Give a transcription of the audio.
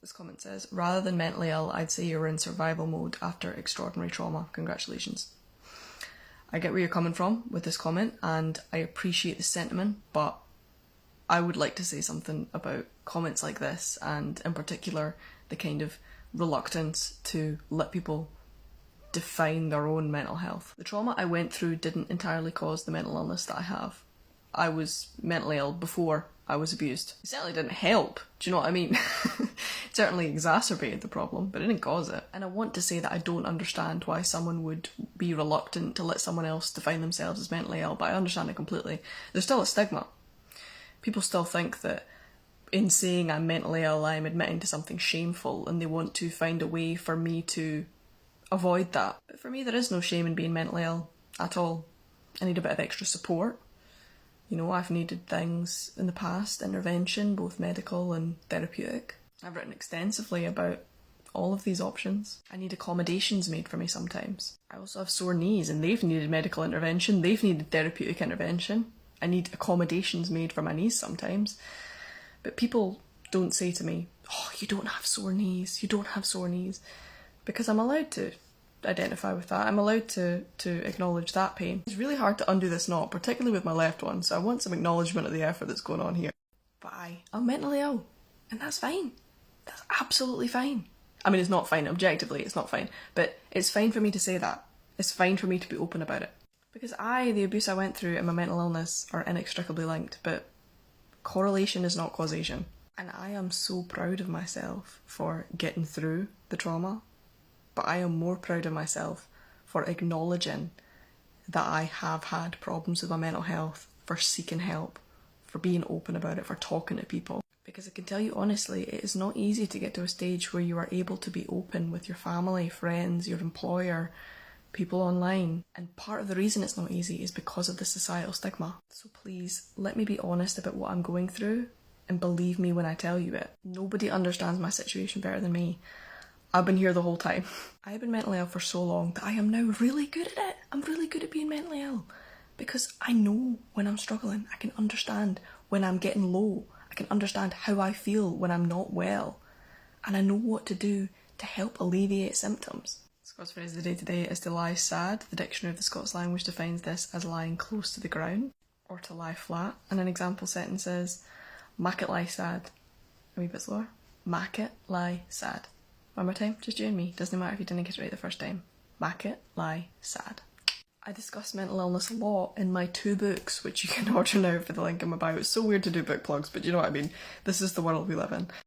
This comment says, rather than mentally ill, I'd say you're in survival mode after extraordinary trauma. Congratulations. I get where you're coming from with this comment, and I appreciate the sentiment, but I would like to say something about comments like this, and in particular, the kind of reluctance to let people define their own mental health. The trauma I went through didn't entirely cause the mental illness that I have. I was mentally ill before I was abused. It certainly didn't help, do you know what I mean? It certainly exacerbated the problem, but it didn't cause it. And I want to say that I don't understand why someone would be reluctant to let someone else define themselves as mentally ill, but I understand it completely. There's still a stigma. People still think that in saying I'm mentally ill, I'm admitting to something shameful, and they want to find a way for me to avoid that. But for me, there is no shame in being mentally ill at all. I need a bit of extra support. You know, I've needed things in the past, intervention, both medical and therapeutic. I've written extensively about all of these options. I need accommodations made for me sometimes. I also have sore knees, and they've needed medical intervention, they've needed therapeutic intervention. I need accommodations made for my knees sometimes. But people don't say to me, oh, you don't have sore knees, you don't have sore knees. Because I'm allowed to identify with that. I'm allowed to acknowledge that pain. It's really hard to undo this knot, particularly with my left one, so I want some acknowledgement of the effort that's going on here. But I'm mentally ill, and that's fine. That's absolutely fine. I mean, it's not fine, objectively, it's not fine, but it's fine for me to say that. It's fine for me to be open about it. Because the abuse I went through and my mental illness are inextricably linked, but correlation is not causation. And I am so proud of myself for getting through the trauma, but I am more proud of myself for acknowledging that I have had problems with my mental health, for seeking help, for being open about it, for talking to people. Because I can tell you honestly, it is not easy to get to a stage where you are able to be open with your family, friends, your employer, people online. And part of the reason it's not easy is because of the societal stigma. So please, let me be honest about what I'm going through, and believe me when I tell you it. Nobody understands my situation better than me. I've been here the whole time. I have been mentally ill for so long that I am now really good at it. I'm really good at being mentally ill. Because I know when I'm struggling. I can understand when I'm getting low. I can understand how I feel when I'm not well. And I know what to do to help alleviate symptoms. Scots phrase of the day today is to lie sad. The dictionary of the Scots language defines this as lying close to the ground, or to lie flat. And an example sentence is, mak it lie sad. A wee bit slower. Mak it lie sad. One more time, just you and me. Doesn't matter if you didn't get it right the first time. Mak it lie sad. I discuss mental illness a lot in my 2 books, which you can order now for the link in my bio. It's so weird to do book plugs, but you know what I mean. This is the world we live in.